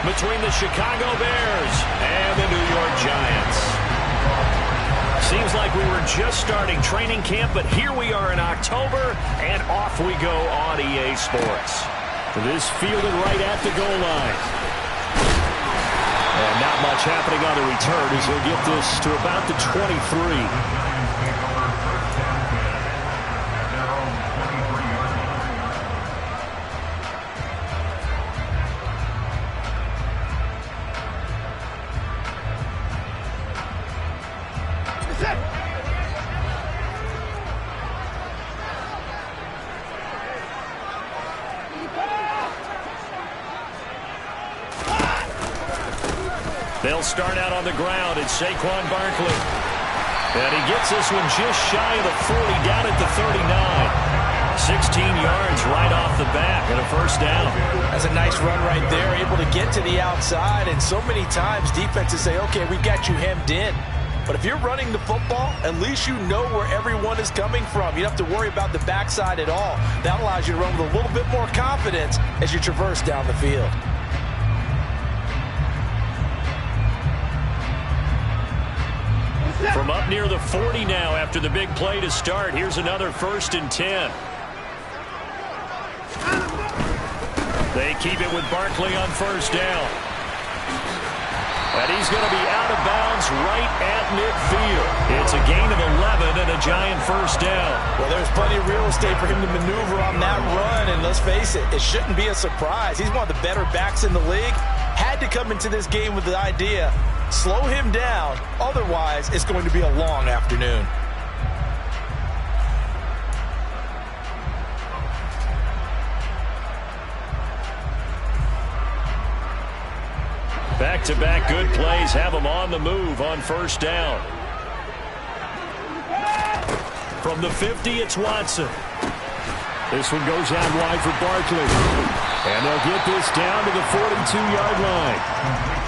between the Chicago Bears and the New York Giants. Seems like we were just starting training camp, but here we are in October, and off we go on EA Sports. This fielded right at the goal line. And not much happening on the return as he'll get this to about the 23. They'll start out on the ground. It's Saquon Barkley. And he gets this one just shy of the 40, down at the 39. 16 yards right off the bat and a first down. That's a nice run right there, able to get to the outside. And so many times defenses say, okay, we've got you hemmed in. But if you're running the football, at least you know where everyone is coming from. You don't have to worry about the backside at all. That allows you to run with a little bit more confidence as you traverse down the field. From up near the 40 now after the big play to start. Here's another 1st and 10. They keep it with Barkley on first down. And he's going to be out of bounds right at midfield. It's a gain of 11 and a Giant first down. Well, there's plenty of real estate for him to maneuver on that run. And let's face it, it shouldn't be a surprise. He's one of the better backs in the league. Had to come into this game with the idea, slow him down. Otherwise, it's going to be a long afternoon. Back-to-back good plays have him on the move on first down. From the 50, it's Watson. This one goes out wide for Barkley. And they'll get this down to the 42-yard line.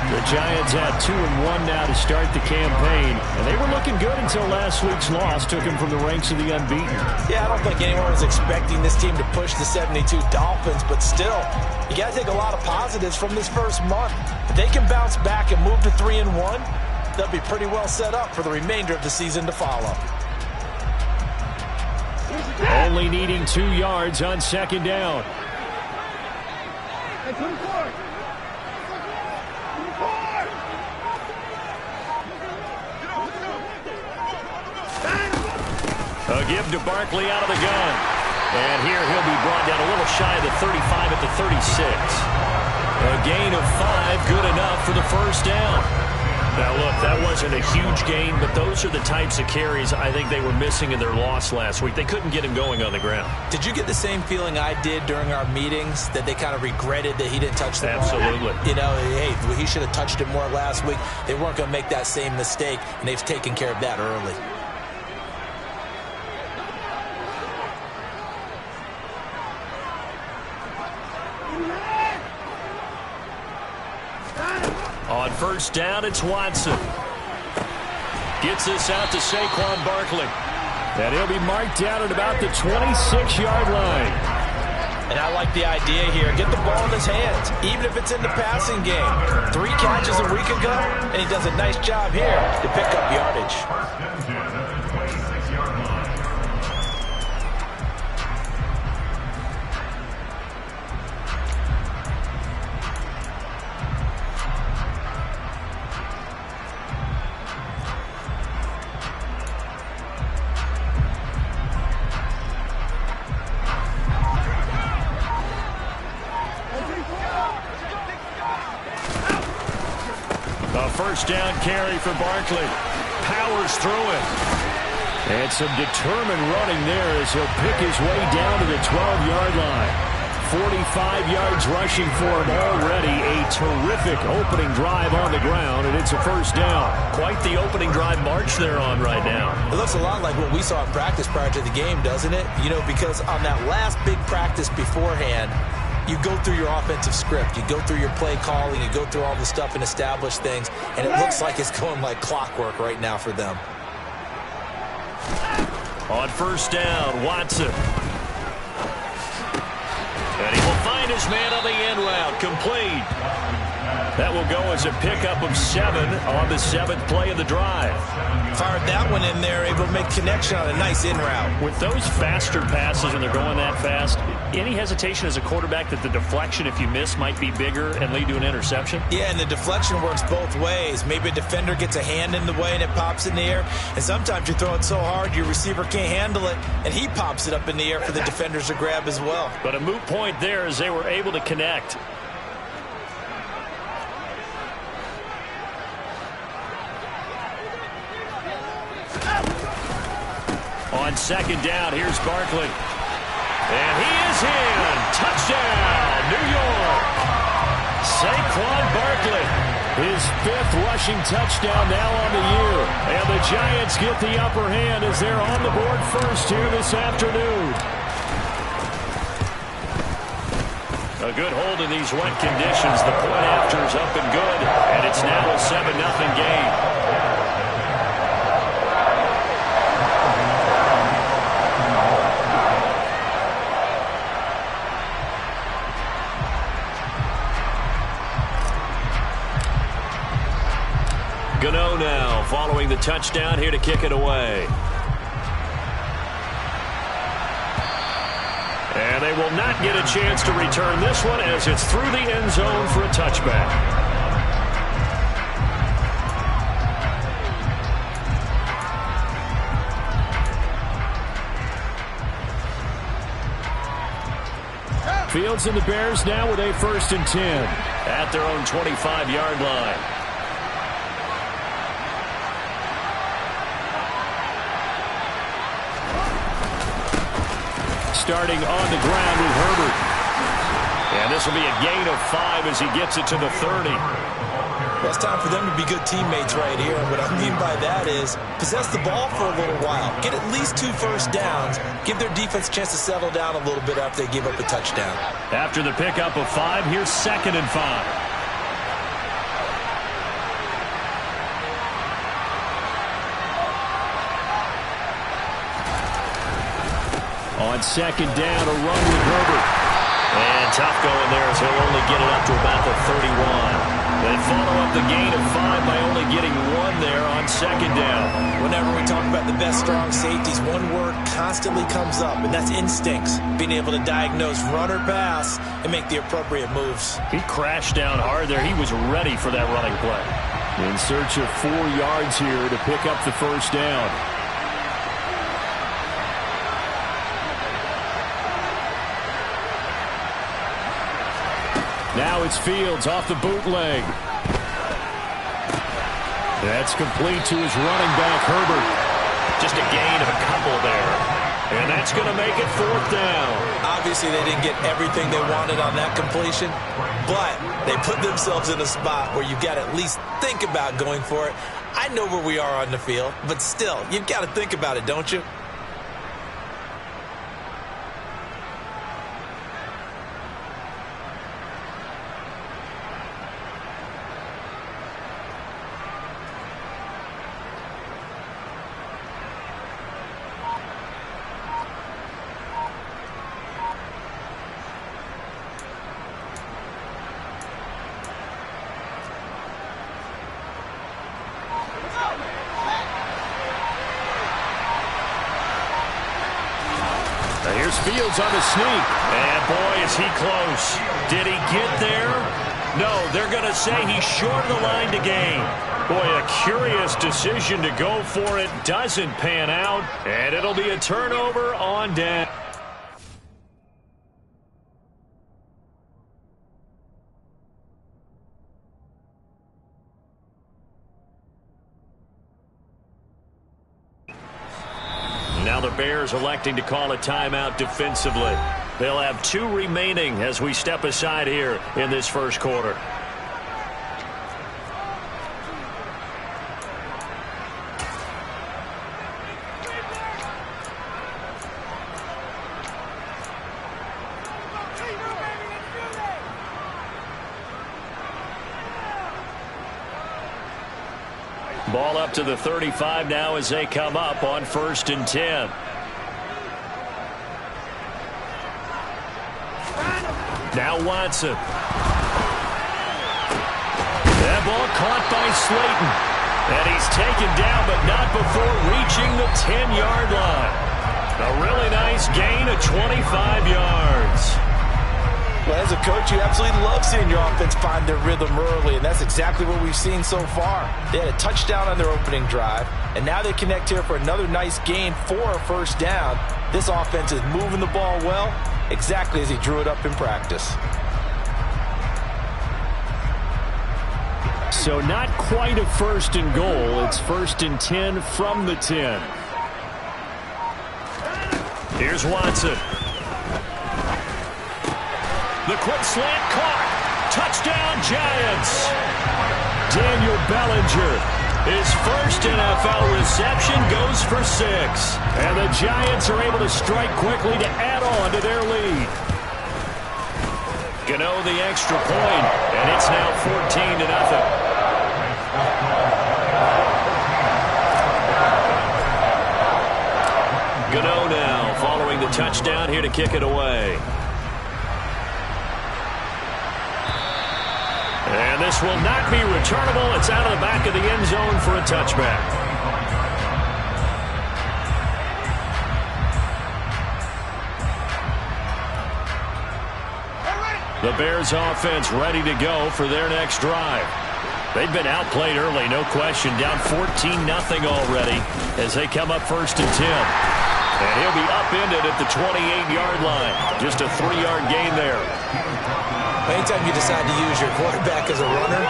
The Giants had 2-1 now to start the campaign. And they were looking good until last week's loss took them from the ranks of the unbeaten. Yeah, I don't think anyone was expecting this team to push the 72 Dolphins, but still, you got to take a lot of positives from this first month. If they can bounce back and move to 3-1, they'll be pretty well set up for the remainder of the season to follow. Only needing 2 yards on second down. A give to Barkley out of the gun. And here he'll be brought down a little shy of the 35 at the 36. A gain of 5, good enough for the first down. Now, look, that wasn't a huge gain, but those are the types of carries I think they were missing in their loss last week. They couldn't get him going on the ground. Did you get the same feeling I did during our meetings, that they kind of regretted that he didn't touch the ball? Absolutely. You know, hey, he should have touched it more last week. They weren't going to make that same mistake, and they've taken care of that early. On first down, it's Watson. Gets this out to Saquon Barkley. And he'll be marked down at about the 26-yard line. And I like the idea here. Get the ball in his hands, even if it's in the passing game. 3 catches a week ago, and he does a nice job here to pick up yardage. First down carry for Barkley. Powers through it. And some determined running there as he'll pick his way down to the 12-yard line. 45 yards rushing for him already. A terrific opening drive on the ground, and it's a first down. Quite the opening drive march they're on right now. It looks a lot like what we saw in practice prior to the game, doesn't it? You know, because on that last big practice beforehand, you go through your offensive script. You go through your play calling. You go through all the stuff and establish things. And it looks like it's going like clockwork right now for them. On first down, Watson. And he will find his man on the end route. Complete. That will go as a pickup of 7 on the 7th play of the drive. Fired that one in there, able to make connection on a nice in route. With those faster passes when they're going that fast, any hesitation as a quarterback that the deflection, if you miss, might be bigger and lead to an interception? Yeah, and the deflection works both ways. Maybe a defender gets a hand in the way and it pops in the air. And sometimes you throw it so hard your receiver can't handle it, and he pops it up in the air for the defenders to grab as well. But a moot point there as they were able to connect. On 2nd down, here's Barkley. And he is in. Touchdown, New York. Saquon Barkley, his 5th rushing touchdown now on the year. And the Giants get the upper hand as they're on the board first here this afternoon. A good hold in these wet conditions. The point after is up and good. And it's now a 7-0 game. Gano now following the touchdown here to kick it away. And they will not get a chance to return this one as it's through the end zone for a touchback. Fields and the Bears now with a 1st and 10 at their own 25-yard line. Starting on the ground with Herbert. And this will be a gain of 5 as he gets it to the 30. Well, it's time for them to be good teammates right here. And what I mean by that is possess the ball for a little while. Get at least 2 first downs. Give their defense a chance to settle down a little bit after they give up a touchdown. After the pickup of 5, here's 2nd and 5. On 2nd down, a run with Herbert. And tough going there as he'll only get it up to about the 31. They follow up the gain of 5 by only getting 1 there on 2nd down. Whenever we talk about the best strong safeties, one word constantly comes up, and that's instincts. Being able to diagnose run or pass and make the appropriate moves. He crashed down hard there. He was ready for that running play. In search of 4 yards here to pick up the 1st down. Now it's Fields off the bootleg. That's complete to his running back, Herbert. Just a gain of a couple there. And that's going to make it 4th down. Obviously, they didn't get everything they wanted on that completion, but they put themselves in a spot where you've got to at least think about going for it. I know where we are on the field, but still, you've got to think about it, don't you? Here's Fields on the sneak. And boy, is he close. Did he get there? No, they're going to say he's short of the line to gain. Boy, a curious decision to go for it. Doesn't pan out. And it'll be a turnover on down. Now the Bears electing to call a timeout defensively. They'll have 2 remaining as we step aside here in this first quarter. Ball up to the 35 now as they come up on 1st and 10. Now Watson. That ball caught by Slayton. And he's taken down, but not before reaching the 10-yard line. A really nice gain of 25 yards. Well, as a coach, you absolutely love seeing your offense find their rhythm early, and that's exactly what we've seen so far. They had a touchdown on their opening drive, and now they connect here for another nice gain for a first down. This offense is moving the ball well, exactly as he drew it up in practice. So not quite a first and goal. It's 1st and 10 from the 10. Here's Watson. The quick slant caught. Touchdown, Giants. Daniel Bellinger. His first NFL reception goes for 6. And the Giants are able to strike quickly to add on to their lead. Gano the extra point, and it's now 14-0. Gano now following the touchdown here to kick it away. And this will not be returnable. It's out of the back of the end zone for a touchback. The Bears offense ready to go for their next drive. They've been outplayed early, no question. Down 14-0 already as they come up 1st and 10. And he'll be upended at the 28-yard line. Just a 3-yard gain there. Anytime you decide to use your quarterback as a runner,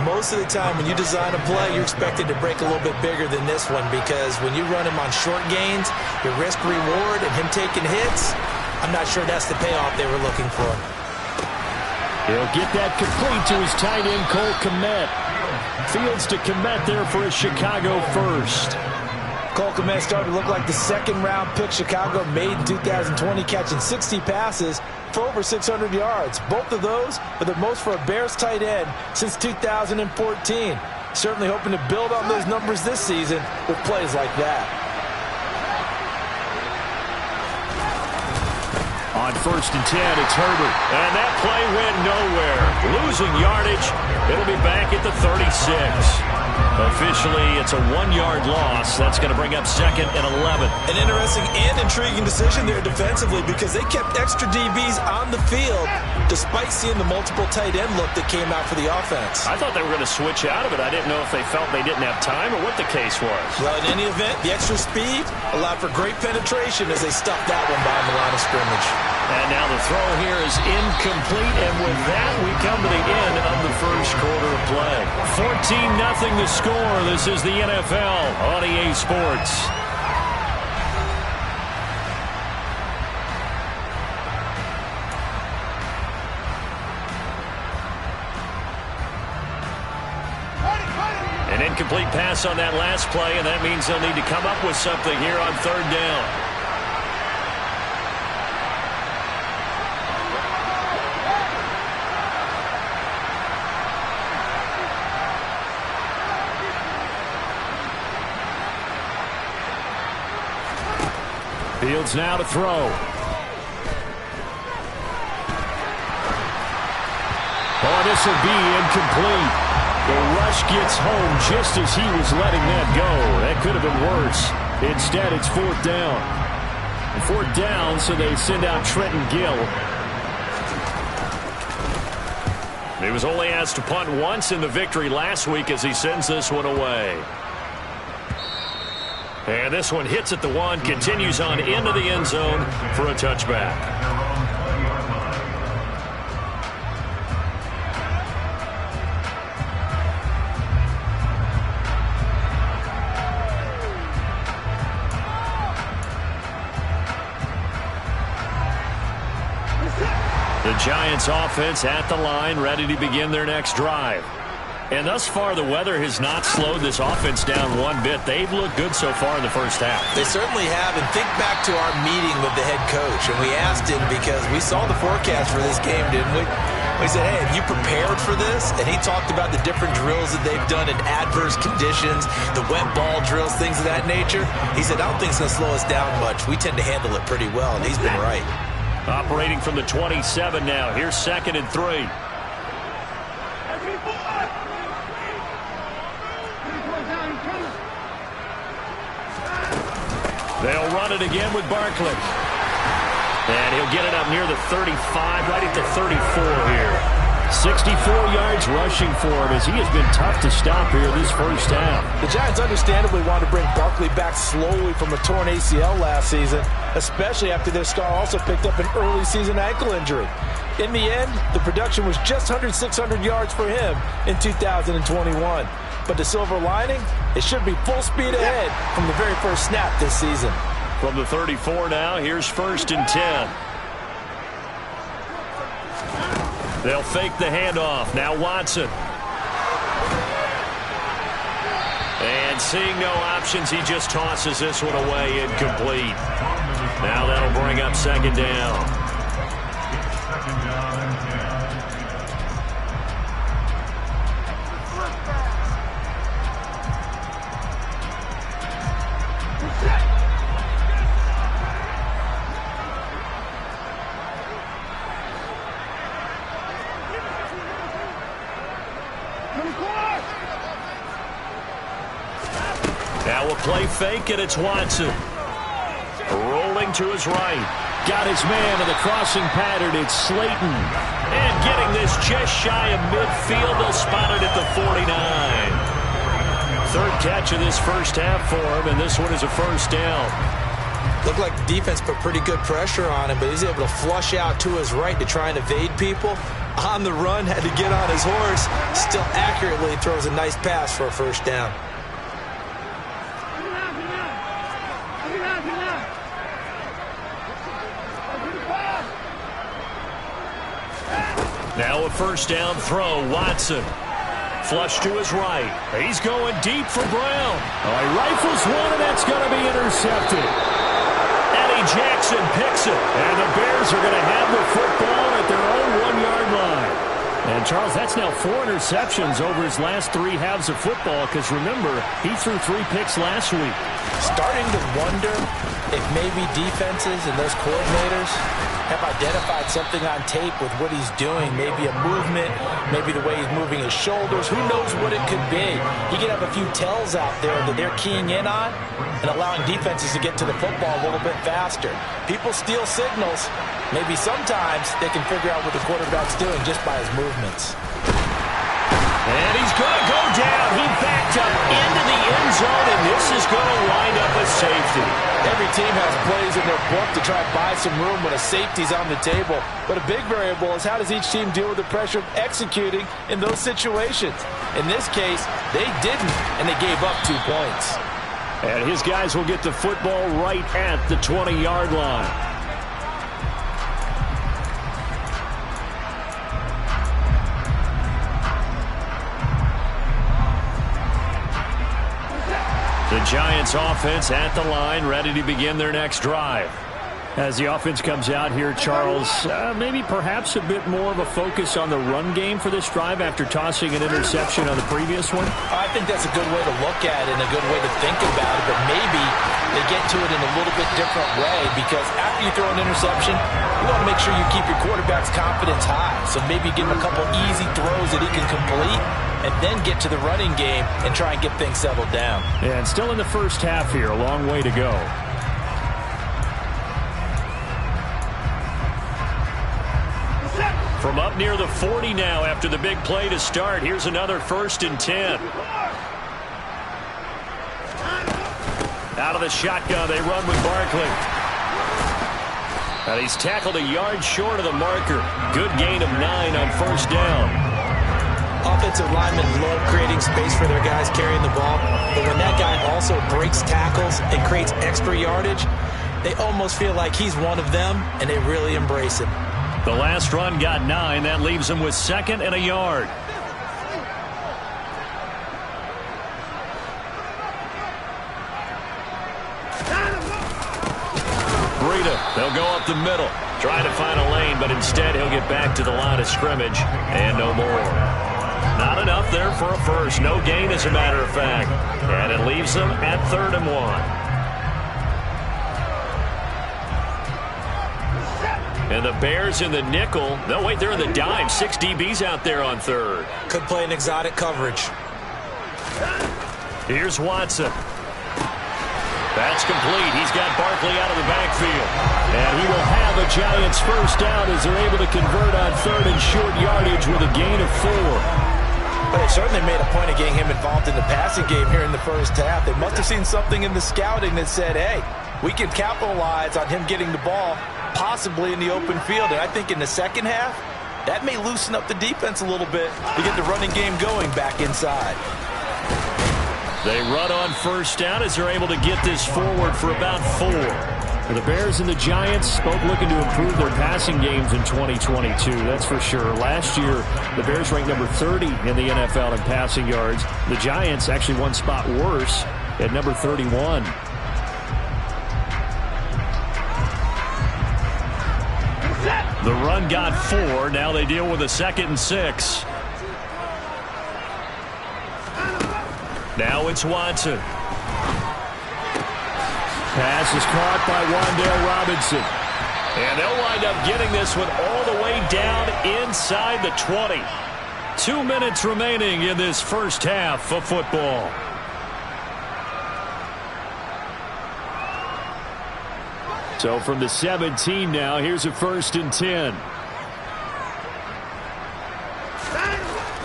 most of the time when you design a play, you're expected to break a little bit bigger than this one, because when you run him on short gains, your risk-reward and him taking hits, I'm not sure that's the payoff they were looking for. He'll get that complete to his tight end, Cole Kmet. Fields to Kmet there for a Chicago first. Cole Kmet started to look like the second-round pick Chicago made in 2020, catching 60 passes for over 600 yards. Both of those are the most for a Bears tight end since 2014. Certainly hoping to build on those numbers this season with plays like that. On 1st and 10, it's Herbert. And that play went nowhere. Losing yardage. It'll be back at the 36. Officially, it's a 1-yard loss. That's going to bring up 2nd and 11. An interesting and intriguing decision there defensively, because they kept extra DBs on the field despite seeing the multiple tight end look that came out for the offense. I thought they were going to switch out of it. I didn't know if they felt they didn't have time or what the case was. Well, in any event, the extra speed allowed for great penetration as they stuffed that one behind the line of scrimmage. And now the throw here is incomplete, and with that, we come to the end of the first quarter of play. 14-0 the score. This is the NFL on EA Sports. An incomplete pass on that last play, and that means they'll need to come up with something here on 3rd down. Fields now to throw. Oh, this will be incomplete. The rush gets home just as he was letting that go. That could have been worse. Instead, it's 4th down. 4th down, so they send out Trenton Gill. He was only asked to punt once in the victory last week as he sends this one away. And this one hits at the 1, continues on into the end zone for a touchback. The Giants offense at the line, ready to begin their next drive. And thus far, the weather has not slowed this offense down one bit. They've looked good so far in the first half. They certainly have. And think back to our meeting with the head coach. And we asked him, because we saw the forecast for this game, didn't we? We said, hey, have you prepared for this? And he talked about the different drills that they've done in adverse conditions, the wet ball drills, things of that nature. He said, I don't think it's going to slow us down much. We tend to handle it pretty well, and he's been right. Operating from the 27 now. Here's 2nd and 3. run it again with Barkley. And he'll get it up near the 35, right at the 34 here. 64 yards rushing for him as he has been tough to stop here this first half. The Giants understandably want to bring Barkley back slowly from a torn ACL last season, especially after their star also picked up an early season ankle injury. In the end, the production was just under 600 yards for him in 2021. But the silver lining, it should be full speed ahead from the very first snap this season. From the 34 now, here's 1st and 10. They'll fake the handoff. Now Watson. And seeing no options, he just tosses this one away, incomplete. Now that'll bring up 2nd down. Now a play fake, and it's Watson. Rolling to his right. Got his man in the crossing pattern. It's Slayton. And getting this just shy of midfield. They'll spot it at the 49. 3rd catch of this first half for him, and this one is a 1st down. Looked like the defense put pretty good pressure on him, but he's able to flush out to his right to try and evade people. On the run, had to get on his horse. Still accurately throws a nice pass for a 1st down. Now a 1st down throw. Watson. Flush to his right. He's going deep for Brown. Oh, he rifles one, and that's going to be intercepted. Eddie Jackson picks it. And the Bears are going to have the football at their own 1-yard line. And, Charles, that's now 4 interceptions over his last 3 halves of football, because, remember, he threw 3 picks last week. Starting to wonder if maybe defenses and those coordinators have identified something on tape with what he's doing. Maybe a movement, maybe the way he's moving his shoulders. Who knows what it could be? He could have a few tells out there that they're keying in on and allowing defenses to get to the football a little bit faster. People steal signals. Maybe sometimes they can figure out what the quarterback's doing just by his movements. And he's going to go down. He backed up into the end zone, and this is going to wind up a safety. Every team has plays in their book to try and buy some room when a safety's on the table. But a big variable is how does each team deal with the pressure of executing in those situations. In this case, they didn't, and they gave up 2 points. And his guys will get the football right at the 20-yard line. The Giants offense at the line, ready to begin their next drive. As the offense comes out here, Charles, maybe perhaps a bit more of a focus on the run game for this drive after tossing an interception on the previous one? I think that's a good way to look at it and a good way to think about it, but maybe they get to it in a little bit different way, because after you throw an interception, you want to make sure you keep your quarterback's confidence high. So maybe give him a couple easy throws that he can complete, and then get to the running game and try and get things settled down. And still in the first half here, a long way to go. From up near the 40 now after the big play to start, here's another 1st and 10. Out of the shotgun, they run with Barkley. And he's tackled a yard short of the marker. Good gain of 9 on 1st down. Offensive linemen love creating space for their guys carrying the ball, but when that guy also breaks tackles and creates extra yardage, they almost feel like he's one of them, and they really embrace him. The last run got 9. That leaves him with 2nd and a yard. Breida, they'll go up the middle, trying to find a lane, but instead he'll get back to the line of scrimmage, and no more. Not enough there for a first. No gain, as a matter of fact. And it leaves them at 3rd and 1. And the Bears in the nickel. No, wait, they're in the dime. 6 DBs out there on 3rd. Could play an exotic coverage. Here's Watson. That's complete. He's got Barkley out of the backfield. And he will have a Giants first down as they're able to convert on third and short yardage with a gain of 4. But they certainly made a point of getting him involved in the passing game here in the first half. They must have seen something in the scouting that said, hey, we can capitalize on him getting the ball, possibly in the open field. And I think in the second half, that may loosen up the defense a little bit to get the running game going back inside. They run on first down as they're able to get this forward for about 4. For the Bears and the Giants, both looking to improve their passing games in 2022, that's for sure. Last year, the Bears ranked number 30 in the NFL in passing yards. The Giants actually one spot worse at number 31. The run got 4. Now they deal with a 2nd and 6. Now it's Watson. Pass is caught by Wan'Dale Robinson. And they'll wind up getting this one all the way down inside the 20. 2 minutes remaining in this first half of football. So from the 17 now, here's a 1st and 10.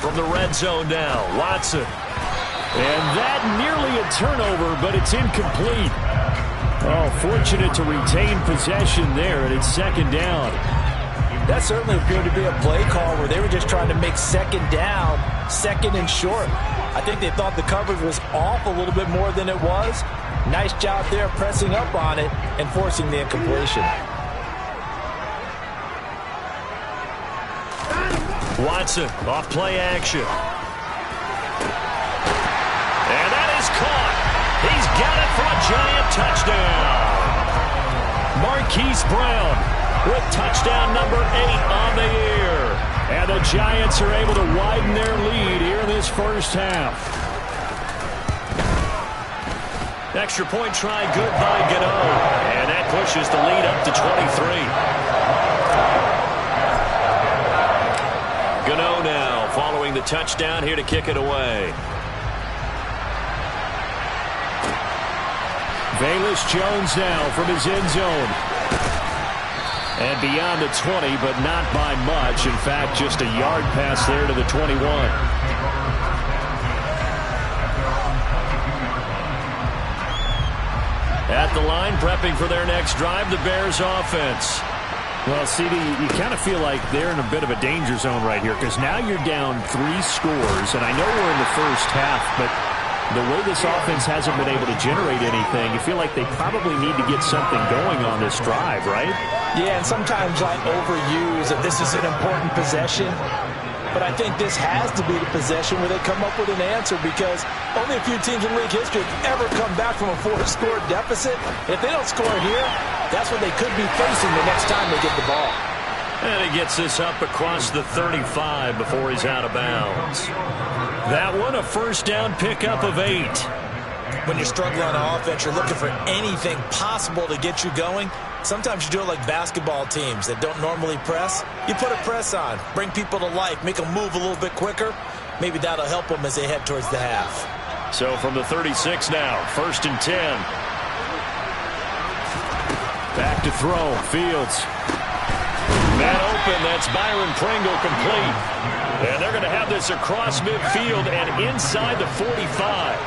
From the red zone now, Watson. And that nearly a turnover, but it's incomplete. Oh, fortunate to retain possession there, and it's 2nd down. That certainly appeared to be a play call where they were just trying to make 2nd down, 2nd and short. I think they thought the coverage was off a little bit more than it was. Nice job there pressing up on it and forcing the incompletion. Watson off play action. And that is caught. He's got it for a Giant touchdown. Marquise Brown with touchdown number 8 on the year. And the Giants are able to widen their lead here in this first half. Extra point try good by Gano. And that pushes the lead up to 23. Gano now following the touchdown here to kick it away. Velus Jones now from his end zone. And beyond the 20, but not by much. In fact, just a yard pass there to the 21. At the line, prepping for their next drive, the Bears offense. Well, CD, you kind of feel like they're in a bit of a danger zone right here because now you're down 3 scores, and I know we're in the first half, but the way this offense hasn't been able to generate anything, you feel like they probably need to get something going on this drive, right? Yeah, and sometimes I overuse that this is an important possession. But I think this has to be the possession where they come up with an answer because only a few teams in league history have ever come back from a 4-score deficit. And if they don't score here, that's what they could be facing the next time they get the ball. And he gets this up across the 35 before he's out of bounds. That one, a first down pickup of 8. When you're struggling on offense, you're looking for anything possible to get you going. Sometimes you do it like basketball teams that don't normally press. You put a press on, bring people to life, make them move a little bit quicker. Maybe that'll help them as they head towards the half. So from the 36 now, 1st and 10. Back to throw, Fields. Man open, that's Byron Pringle complete. And they're going to have this across midfield and inside the 45.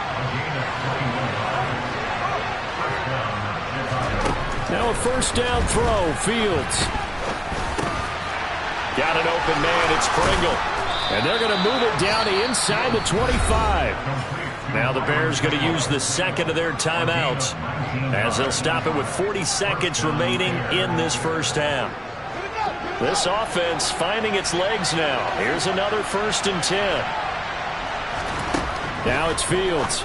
Now a first down throw, Fields. Got an open man, it's Pringle. And they're going to move it down to inside the 25. Now the Bears going to use the second of their timeouts as they'll stop it with 40 seconds remaining in this first half. This offense finding its legs now. Here's another 1st and 10. Now it's Fields.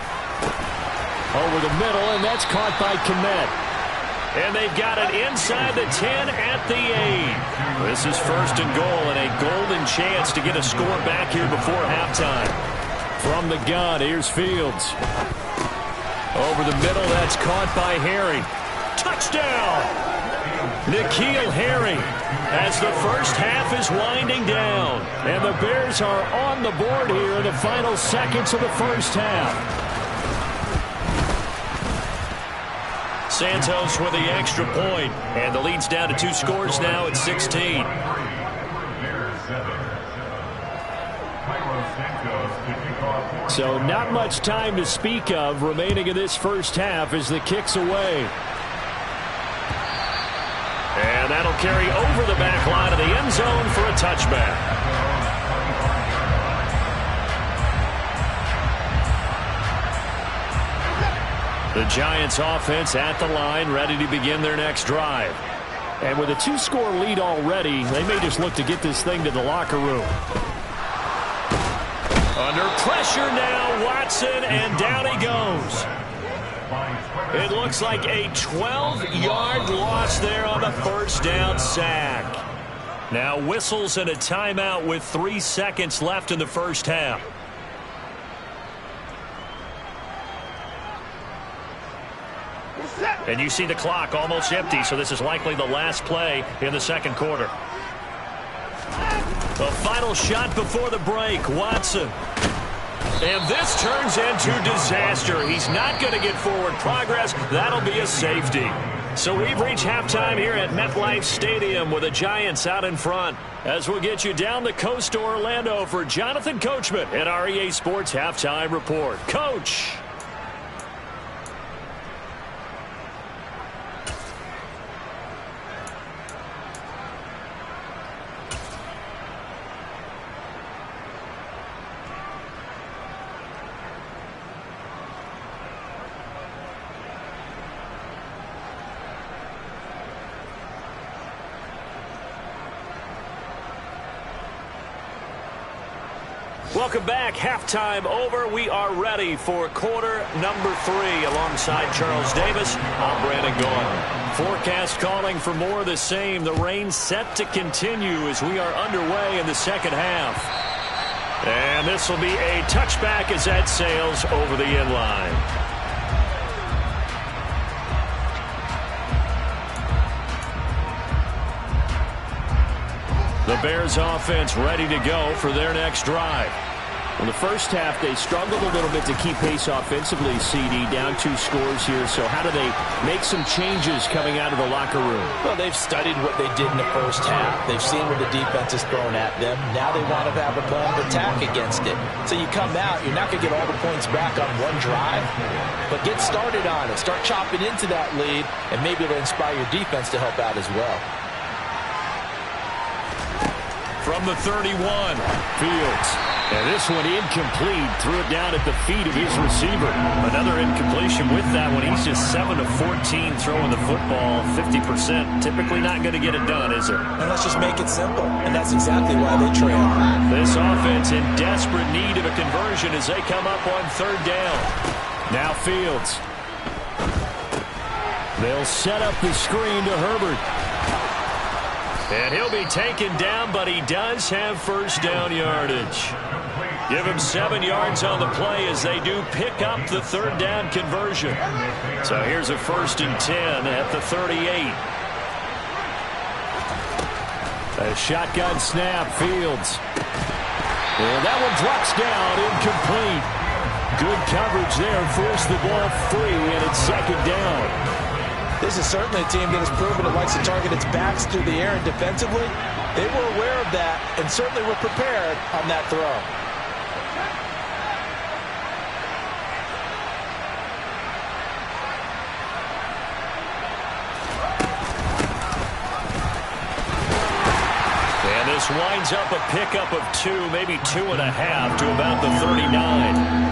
Over the middle, and that's caught by Kmet. And they've got it inside the 10 at the 8. This is 1st and goal and a golden chance to get a score back here before halftime. From the gun, here's Fields. Over the middle, that's caught by Harry. Touchdown! N'Keal Harry as the first half is winding down. And the Bears are on the board here in the final seconds of the first half. Santos with the extra point, and the lead's down to 2 scores now at 16. So not much time to speak of remaining in this first half as the kick's away. And that'll carry over the back line of the end zone for a touchback. The Giants offense at the line, ready to begin their next drive. And with a 2-score lead already, they may just look to get this thing to the locker room. Under pressure now, Watson, and down he goes. It looks like a 12-yard loss there on the first down sack. Now whistles and a timeout with 3 seconds left in the first half. And you see the clock almost empty, so this is likely the last play in the second quarter. The final shot before the break, Watson. And this turns into disaster. He's not going to get forward progress. That'll be a safety. So we've reached halftime here at MetLife Stadium with the Giants out in front. As we'll get you down the coast to Orlando for Jonathan Coachman at our EA Sports Halftime Report. Coach. Welcome back. Halftime over. We are ready for quarter number 3 alongside Charles Davis. I'm Brandon Gaudin. Forecast calling for more of the same. The rain set to continue as we are underway in the second half. And this will be a touchback as that sails over the end line. The Bears offense ready to go for their next drive. In the first half, they struggled a little bit to keep pace offensively, CD, down 2 scores here. So how do they make some changes coming out of the locker room? Well, they've studied what they did in the first half. They've seen what the defense is throwing at them. Now they want to have a plan of attack against it. So you come out, you're not going to get all the points back on one drive, but get started on it. Start chopping into that lead, and maybe it'll inspire your defense to help out as well. From the 31, Fields. And this one incomplete. Threw it down at the feet of his receiver. Another incompletion with that one. He's just 7 of 14 throwing the football. 50%. Typically not going to get it done, is it? And let's just make it simple. And that's exactly why they trail. This offense in desperate need of a conversion as they come up on 3rd down. Now Fields. They'll set up the screen to Herbert. And he'll be taken down, but he does have first down yardage. Give him 7 yards on the play as they do pick up the 3rd down conversion. So here's a 1st and 10 at the 38. A shotgun snap, Fields. And that one drops down, incomplete. Good coverage there, forced the ball free, and it's 2nd down. This is certainly a team that has proven it likes to target its backs through the air and defensively. They were aware of that and certainly were prepared on that throw. And this winds up a pickup of 2, maybe 2.5 to about the 39.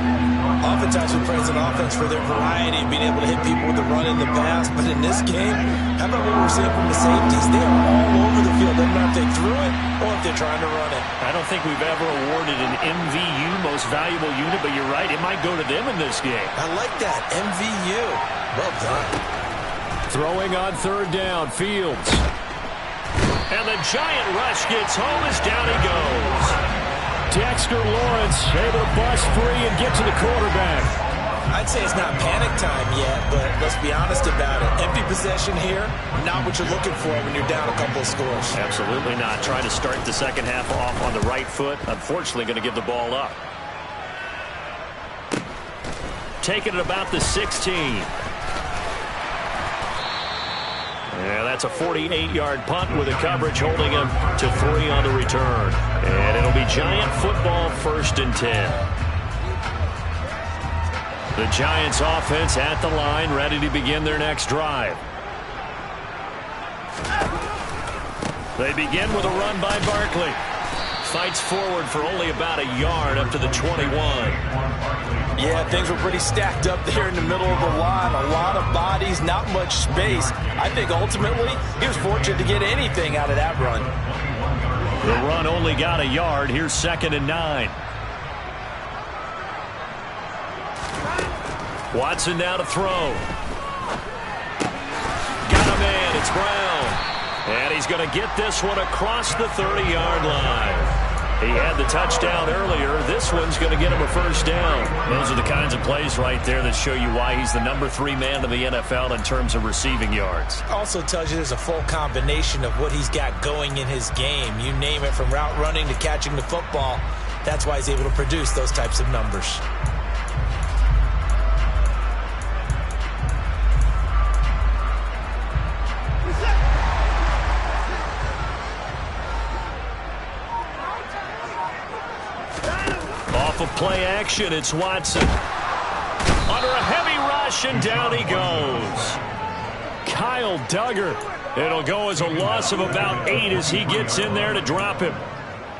Oftentimes we praise an offense for their variety of being able to hit people with the run in the pass. But in this game, how about what we're seeing from the safeties? They are all over the field. They don't know if they threw it or if they're trying to run it. I don't think we've ever awarded an MVU, most valuable unit, but you're right. It might go to them in this game. I like that. MVU. Well done. Throwing on 3rd down, Fields. And the giant rush gets home as down he goes. Dexter Lawrence able to bust free and get to the quarterback. I'd say it's not panic time yet, but let's be honest about it. Empty possession here, not what you're looking for when you're down a couple of scores. Absolutely not. Trying to start the second half off on the right foot. Unfortunately, going to give the ball up. Taking it about the 16. Yeah, that's a 48-yard punt with the coverage holding him to 3 on the return. And it'll be Giant football, 1st and 10. The Giants offense at the line, ready to begin their next drive. They begin with a run by Barkley. Fights forward for only about a yard up to the 21. Yeah, things were pretty stacked up there in the middle of the line. A lot of bodies, not much space. I think ultimately he was fortunate to get anything out of that run. The run only got a yard. Here's 2nd and 9. Watson now to throw. Got a man. It's Brown. And he's going to get this one across the 30-yard line. He had the touchdown earlier. This one's going to get him a 1st down. Those are the kinds of plays right there that show you why he's the number 3 man in the NFL in terms of receiving yards. Also tells you there's a full combination of what he's got going in his game. You name it, from route running to catching the football. That's why he's able to produce those types of numbers. Of play action, it's Watson. Under a heavy rush, and down he goes. Kyle Duggar. It'll go as a loss of about 8 as he gets in there to drop him.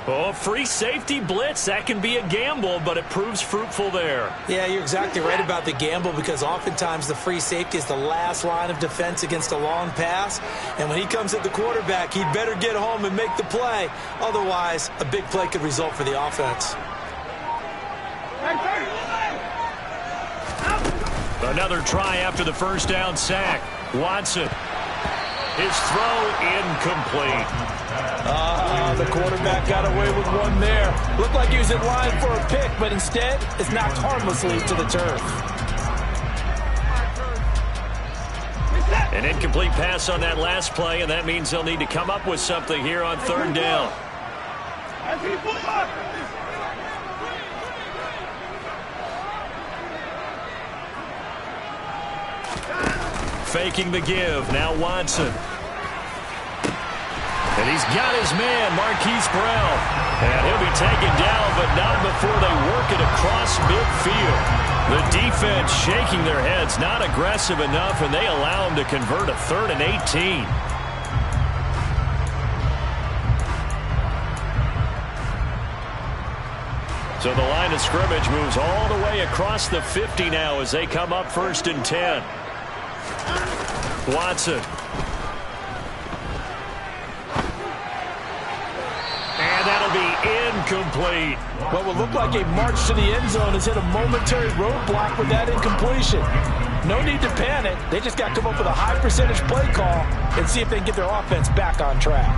Oh, free safety blitz. That can be a gamble, but it proves fruitful there. Yeah, you're exactly right about the gamble, because oftentimes the free safety is the last line of defense against a long pass. And when he comes at the quarterback, he'd better get home and make the play. Otherwise, a big play could result for the offense. Another try after the 1st down sack. Watson. His throw incomplete. The quarterback got away with one there. Looked like he was in line for a pick, but instead it's knocked harmlessly to the turf. An incomplete pass on that last play, and that means they'll need to come up with something here on 3rd down. Faking the give. Now Watson. And he's got his man, Marquise Brown. And he'll be taken down, but not before they work it across midfield. The defense shaking their heads, not aggressive enough, and they allow him to convert a 3rd and 18. So the line of scrimmage moves all the way across the 50 now as they come up 1st and 10. Watson. And that'll be incomplete. What will look like a march to the end zone has hit a momentary roadblock with that incompletion. No need to panic. They just got to come up with a high percentage play call and see if they can get their offense back on track.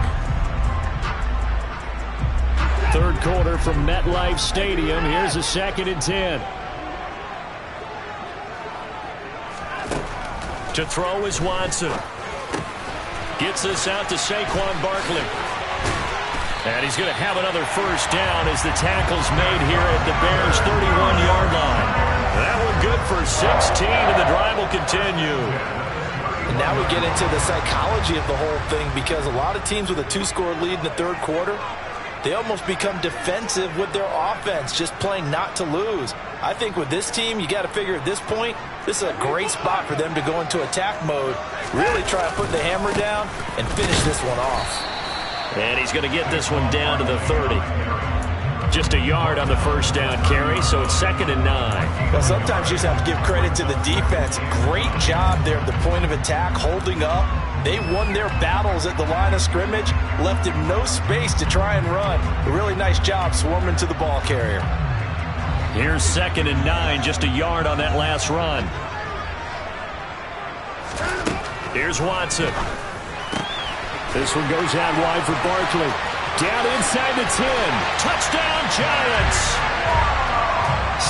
3rd quarter from MetLife Stadium. Here's a 2nd and 10. To throw is Watson. Gets this out to Saquon Barkley. And he's going to have another 1st down as the tackle's made here at the Bears' 31-yard line. That one good for 16, and the drive will continue. And now we get into the psychology of the whole thing, because a lot of teams with a 2-score lead in the 3rd quarter, they almost become defensive with their offense, just playing not to lose. I think with this team, you got to figure at this point, this is a great spot for them to go into attack mode, really try to put the hammer down and finish this one off. And he's going to get this one down to the 30. Just a yard on the 1st down carry, so it's 2nd and 9. Well, sometimes you just have to give credit to the defense. Great job there at the point of attack, holding up. They won their battles at the line of scrimmage, left him no space to try and run. A really nice job swarming to the ball carrier. Here's 2nd and 9, just a yard on that last run. Here's Watson. This one goes out wide for Barkley. Down inside the 10. Touchdown, Giants.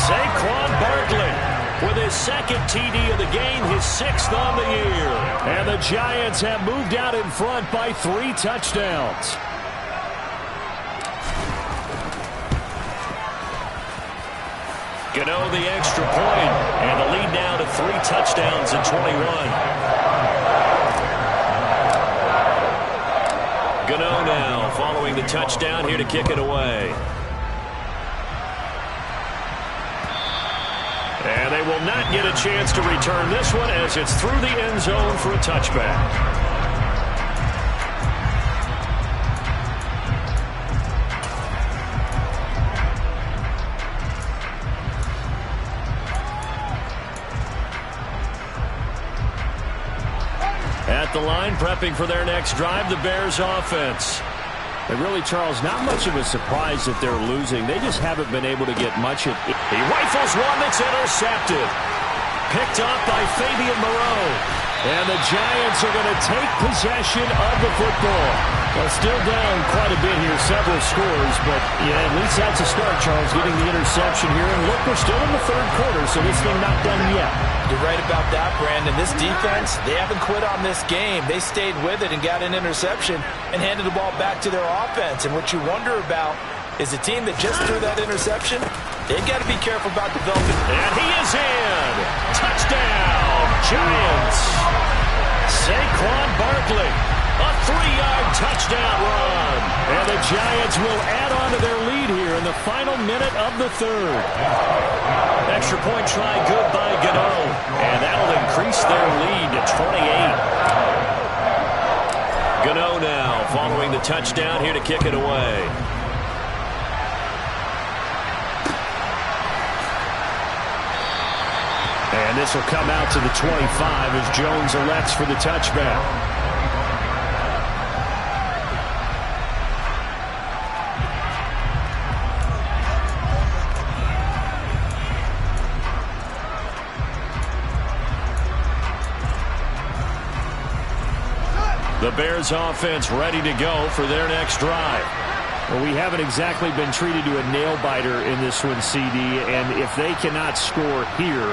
Saquon Barkley with his 2nd TD of the game, his 6th on the year. And the Giants have moved out in front by 3 touchdowns. Gano the extra point, and the lead now to 3 touchdowns in 21. Gano now following the touchdown here to kick it away. And they will not get a chance to return this one as it's through the end zone for a touchback. At the line, prepping for their next drive, the Bears offense. And really, Charles, not much of a surprise that they're losing. They just haven't been able to get much of it. He rifles one that's intercepted. Picked up by Fabian Moreau. And the Giants are going to take possession of the football. Well, still down quite a bit here, several scores, but yeah, at least that's a start, Charles, getting the interception here. And look, we're still in the third quarter, so this thing not done yet. You're right about that, Brandon. This defense, they haven't quit on this game. They stayed with it and got an interception and handed the ball back to their offense. And what you wonder about is a team that just threw that interception, they've got to be careful about developing. And he is in. Touchdown, Giants. Saquon Barkley. A 3-yard touchdown run. And the Giants will add on to their lead here in the final minute of the third. Extra point try good by Gano. And that'll increase their lead to 28. Gano now following the touchdown here to kick it away. And this will come out to the 25 as Jones elects for the touchback. The Bears offense ready to go for their next drive. Well, we haven't exactly been treated to a nail-biter in this one, CD, and if they cannot score here,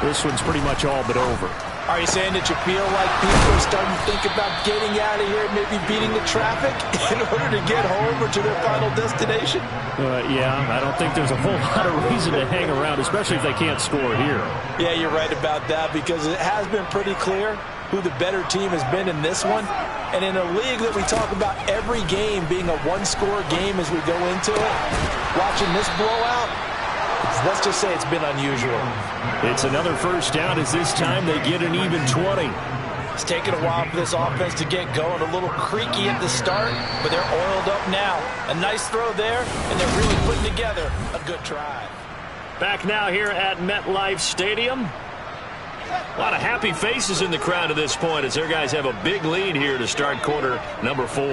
this one's pretty much all but over. Are you saying that you feel like people are starting to think about getting out of here, maybe beating the traffic in order to get home or to their final destination? Yeah, I don't think there's a whole lot of reason to hang around, especially if they can't score here. Yeah, you're right about that because it has been pretty clear who the better team has been in this one. And in a league that we talk about every game being a one-score game as we go into it, watching this blowout, let's just say it's been unusual. It's another first down as this time they get an even 20. It's taken a while for this offense to get going. A little creaky at the start, but they're oiled up now. A nice throw there, and they're really putting together a good drive. Back now here at MetLife Stadium. A lot of happy faces in the crowd at this point as their guys have a big lead here to start quarter number 4.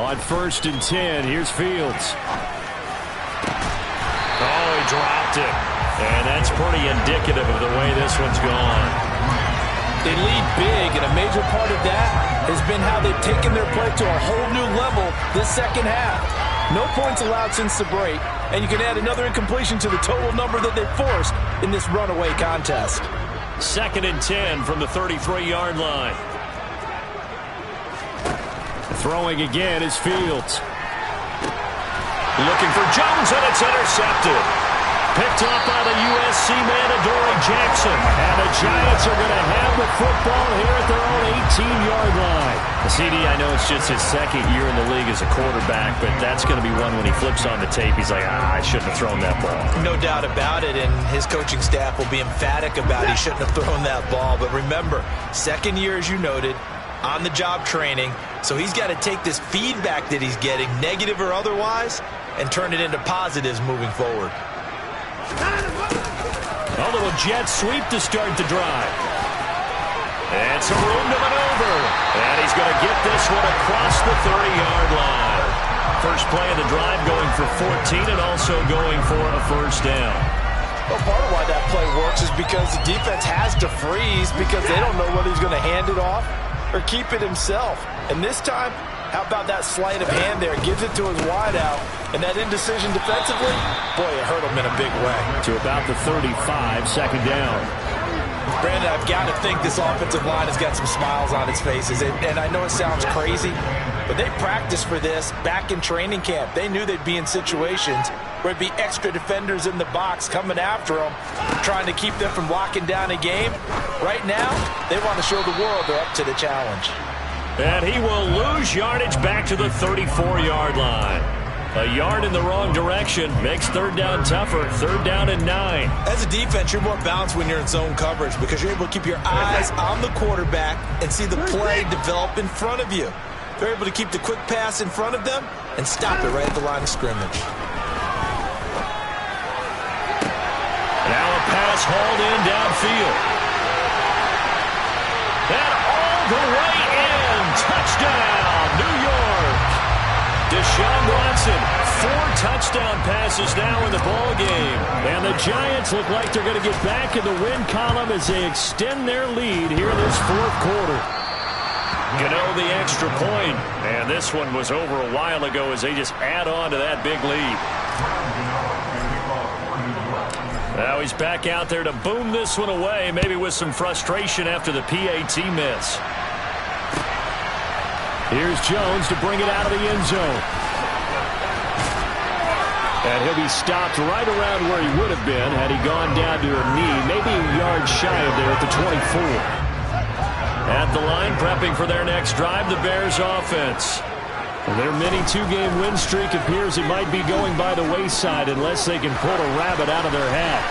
On 1st and 10, here's Fields. Oh, he dropped it. And that's pretty indicative of the way this one's gone. They lead big, and a major part of that has been how they've taken their play to a whole new level this second half. No points allowed since the break, and you can add another incompletion to the total number that they forced in this runaway contest. 2nd and 10 from the 33-yard line. Throwing again is Fields. Looking for Jones, and it's intercepted. Picked up by the USC man, Adoree Jackson. And the Giants are going to have the football here at their own 18-yard line. CD, I know it's just his second year in the league as a quarterback, but that's going to be one when he flips on the tape, he's like, I shouldn't have thrown that ball. No doubt about it, and his coaching staff will be emphatic about he shouldn't have thrown that ball. But remember, second year, as you noted, on-the-job training, so he's got to take this feedback that he's getting, negative or otherwise, and turn it into positives moving forward. A little jet sweep to start the drive. And some room to maneuver. And he's going to get this one across the 30-yard line. First play of the drive going for 14 and also going for a first down. Well, part of why that play works is because the defense has to freeze because they don't know whether he's going to hand it off or keep it himself. And this time, how about that sleight of hand there? Gives it to his wideout. And that indecision defensively, boy, it hurt him in a big way. To about the 35, second down. Brandon, I've got to think this offensive line has got some smiles on its faces. And I know it sounds crazy, but they practiced for this back in training camp. They knew they'd be in situations there'd be extra defenders in the box coming after them, trying to keep them from locking down a game. Right now, they want to show the world they're up to the challenge. And he will lose yardage back to the 34-yard line. A yard in the wrong direction makes third down tougher. Third down and 9. As a defense, you're more balanced when you're in zone coverage because you're able to keep your eyes on the quarterback and see the play develop in front of you. They're able to keep the quick pass in front of them and stop it right at the line of scrimmage. Now a pass hauled in downfield. And all the way in. Touchdown, New York. Deshaun Watson, 4 touchdown passes now in the ball game. And the Giants look like they're going to get back in the win column as they extend their lead here in this fourth quarter. Gano the extra point. And this one was over a while ago as they just add on to that big lead. Now he's back out there to boom this one away, maybe with some frustration after the PAT miss. Here's Jones to bring it out of the end zone. And he'll be stopped right around where he would have been had he gone down to a knee, maybe a yard shy of there at the 24. At the line, prepping for their next drive, the Bears offense. Their mini 2-game win streak appears it might be going by the wayside unless they can pull a rabbit out of their hat.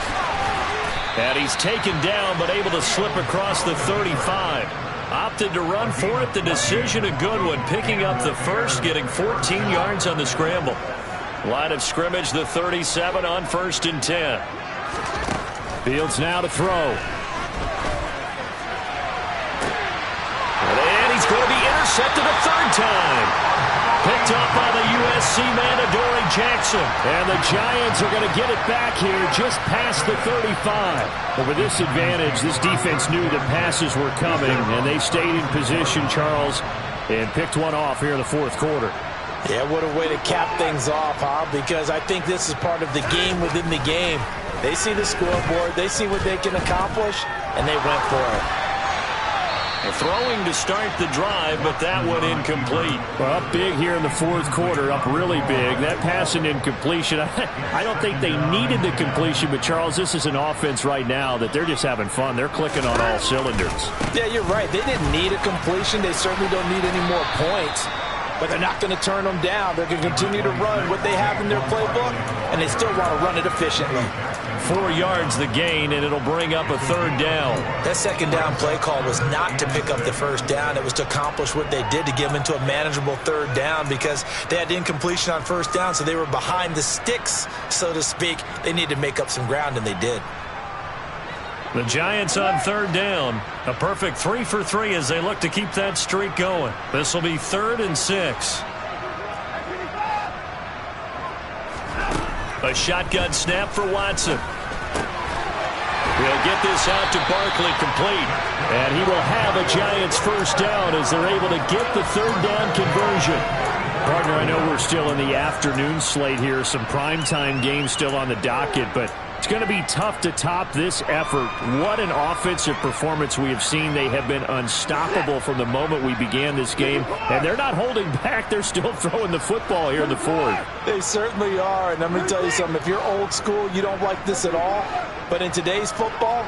And he's taken down but able to slip across the 35. Opted to run for it. The decision a good one. Picking up the first, getting 14 yards on the scramble. Line of scrimmage, the 37 on 1st and 10. Fields now to throw. And he's going to be intercepted a third time. Picked up by the USC man, Adoree Jackson. And the Giants are going to get it back here just past the 35. But with this advantage, this defense knew that passes were coming, and they stayed in position, Charles, and picked one off here in the fourth quarter. Yeah, what a way to cap things off, huh? Because I think this is part of the game within the game. They see the scoreboard, they see what they can accomplish, and they went for it. Throwing to start the drive, but that one incomplete. Well, up big here in the fourth quarter, up really big. That pass and incompletion, I don't think they needed the completion, but Charles, this is an offense right now that they're just having fun. They're clicking on all cylinders. Yeah, you're right. They didn't need a completion. They certainly don't need any more points, but they're not going to turn them down. They're going to continue to run what they have in their playbook, and they still want to run it efficiently. 4 yards the gain, and it'll bring up a third down. That second down play call was not to pick up the first down. It was to accomplish what they did to get them into a manageable third down because they had incompletion on first down, so they were behind the sticks, so to speak. They needed to make up some ground, and they did. The Giants on third down. A perfect 3 for 3 as they look to keep that streak going. This will be 3rd and 6. A shotgun snap for Watson. He'll get this out to Barkley complete. And he will have a Giants first down as they're able to get the third down conversion. Partner, I know we're still in the afternoon slate here. Some primetime games still on the docket, but it's going to be tough to top this effort. What an offensive performance we have seen. They have been unstoppable from the moment we began this game, and they're not holding back. They're still throwing the football here in the fourth. They certainly are, and let me tell you something. If you're old school, you don't like this at all, but in today's football,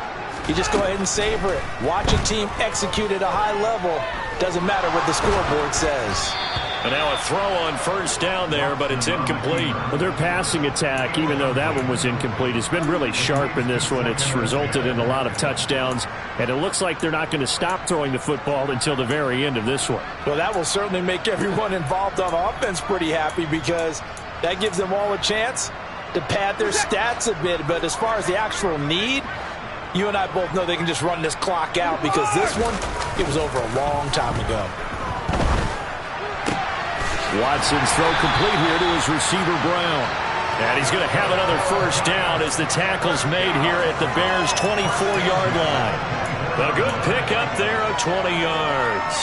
you just go ahead and savor it. Watch a team execute at a high level. Doesn't matter what the scoreboard says. And now a throw on first down there, but it's incomplete. Well, their passing attack, even though that one was incomplete, has been really sharp in this one. It's resulted in a lot of touchdowns, and it looks like they're not going to stop throwing the football until the very end of this one. Well, that will certainly make everyone involved on offense pretty happy because that gives them all a chance to pad their stats a bit. But as far as the actual need, you and I both know they can just run this clock out because this one, it was over a long time ago. Watson's throw complete here to his receiver, Brown. And he's going to have another first down as the tackle's made here at the Bears' 24-yard line. A good pickup there of 20 yards.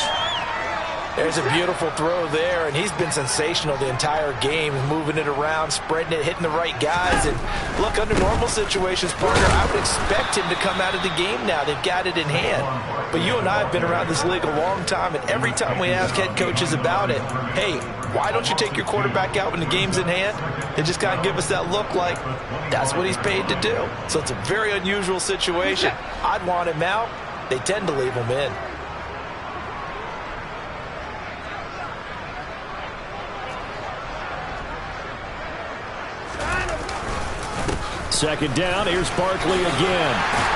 There's a beautiful throw there, and he's been sensational the entire game, moving it around, spreading it, hitting the right guys. And look, under normal situations, partner, I would expect him to come out of the game now. They've got it in hand. but you and I have been around this league a long time, and every time we ask head coaches about it, hey, why don't you take your quarterback out when the game's in hand? They just kind of give us that look like that's what he's paid to do. So it's a very unusual situation. I'd want him out. They tend to leave him in. Second down, here's Barkley again.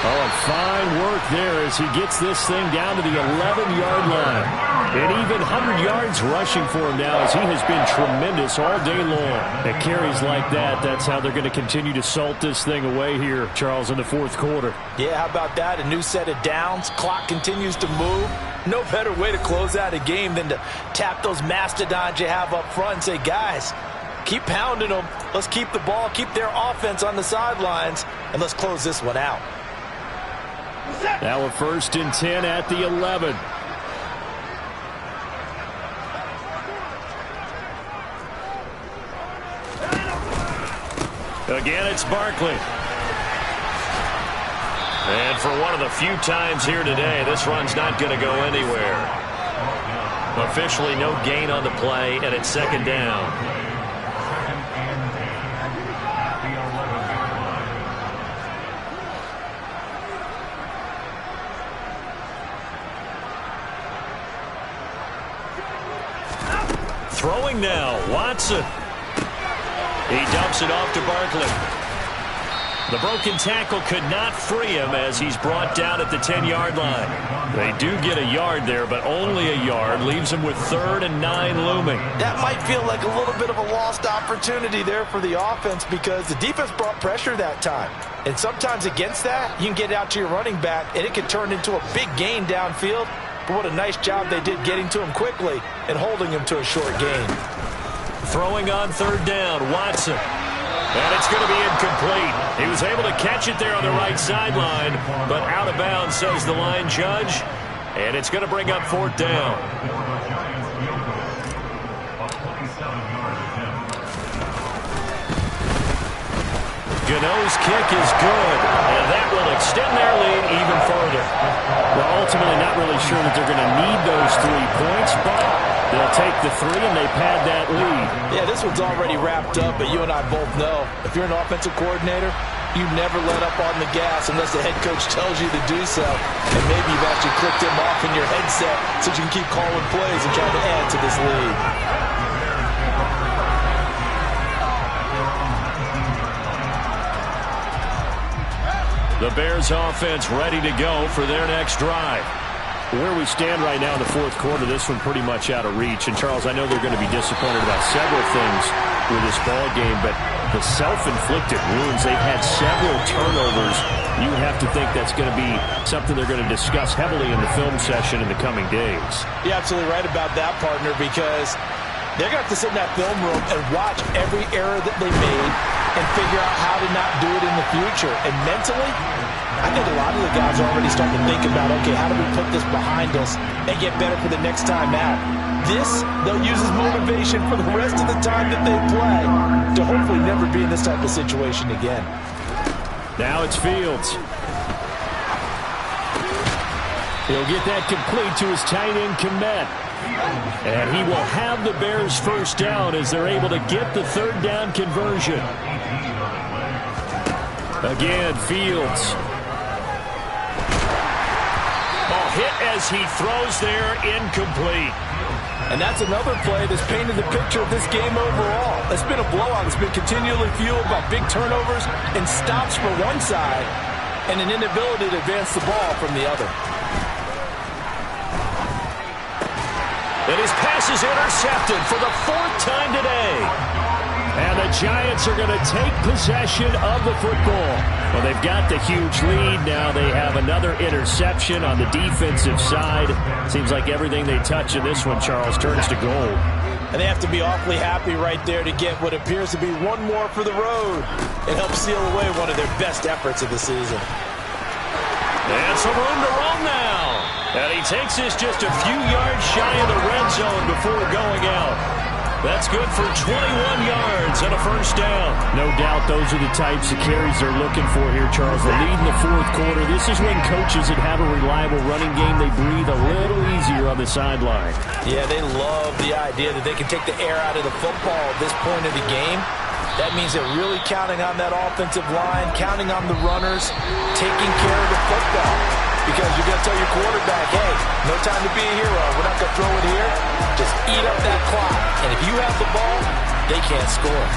Oh, and fine work there as he gets this thing down to the 11-yard line. And even 100 yards rushing for him now as he has been tremendous all day long. At carries like that, that's how they're going to continue to salt this thing away here, Charles, in the fourth quarter. Yeah, how about that? A new set of downs. Clock continues to move. No better way to close out a game than to tap those mastodons you have up front and say, guys, keep pounding them. Let's keep the ball, keep their offense on the sidelines, and let's close this one out. Now a 1st and 10 at the 11. Again, it's Barkley. And for one of the few times here today, this run's not going to go anywhere. Officially no gain on the play, and it's 2nd down. Throwing now, Watson. He dumps it off to Barkley. The broken tackle could not free him as he's brought down at the 10-yard line. They do get a yard there, but only a yard. Leaves him with 3rd and 9 looming. That might feel like a little bit of a lost opportunity there for the offense because the defense brought pressure that time. And sometimes against that, you can get out to your running back, and it can turn into a big gain downfield. But what a nice job they did getting to him quickly and holding him to a short gain. Throwing on 3rd down, Watson. And it's going to be incomplete. He was able to catch it there on the right sideline, but out of bounds, says the line judge. And it's going to bring up 4th down. Gano's kick is good, and that will extend their lead even further. Well, ultimately not really sure that they're going to need those 3 points, but they'll take the 3 and they pad that lead. Yeah, this one's already wrapped up, but you and I both know if you're an offensive coordinator, you never let up on the gas unless the head coach tells you to do so. And maybe you've actually clicked him off in your headset so you can keep calling plays and trying to add to this lead. The Bears offense ready to go for their next drive. Where we stand right now in the fourth quarter, this one pretty much out of reach. And, Charles, I know they're going to be disappointed about several things with this ball game, but the self-inflicted wounds, they've had several turnovers. You have to think that's going to be something they're going to discuss heavily in the film session in the coming days. You're absolutely right about that, partner, because they're going to have to sit in that film room and watch every error that they made and figure out how to not do it in the future. And mentally, I think a lot of the guys are already starting to think about, okay, how do we put this behind us and get better for the next time out? This, they'll use as motivation for the rest of the time that they play to hopefully never be in this type of situation again. Now it's Fields. He'll get that complete to his tight end, Kmet. And he will have the Bears first down as they're able to get the third down conversion. Again, Fields. Oh, hit as he throws there, incomplete. And that's another play that's painted the picture of this game overall. It's been a blowout. It's been continually fueled by big turnovers and stops for one side and an inability to advance the ball from the other. And his pass is intercepted for the fourth time today. And the Giants are going to take possession of the football. Well, they've got the huge lead. Now they have another interception on the defensive side. Seems like everything they touch in this one, Charles, turns to gold. And they have to be awfully happy right there to get what appears to be one more for the road. It helps seal away one of their best efforts of the season. And some room to run now. And he takes this just a few yards shy of the red zone before going out. That's good for 21 yards and a first down. No doubt those are the types of carries they're looking for here, Charles. The lead in the fourth quarter. This is when coaches that have a reliable running game, they breathe a little easier on the sideline. Yeah, they love the idea that they can take the air out of the football at this point of the game. That means they're really counting on that offensive line, counting on the runners, taking care of the football. Because you're going to tell your quarterback, hey, no time to be a hero. We're not going to throw it here. Just eat up that clock. And if you have the ball, they can't score.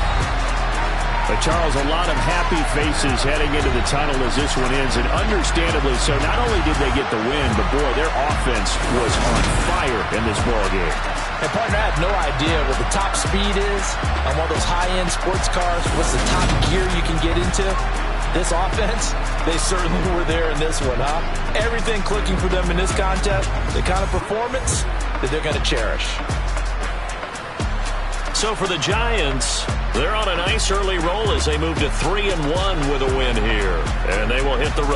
But, Charles, a lot of happy faces heading into the tunnel as this one ends, and understandably so. Not only did they get the win, but, boy, their offense was on fire in this ballgame. And, partner, I have no idea what the top speed is on one of those high-end sports cars. What's the top gear you can get into? This offense, they certainly were there in this one, huh? Everything clicking for them in this contest, the kind of performance that they're going to cherish. So for the Giants, they're on a nice early roll as they move to 3-1 with a win here. And they will hit the road.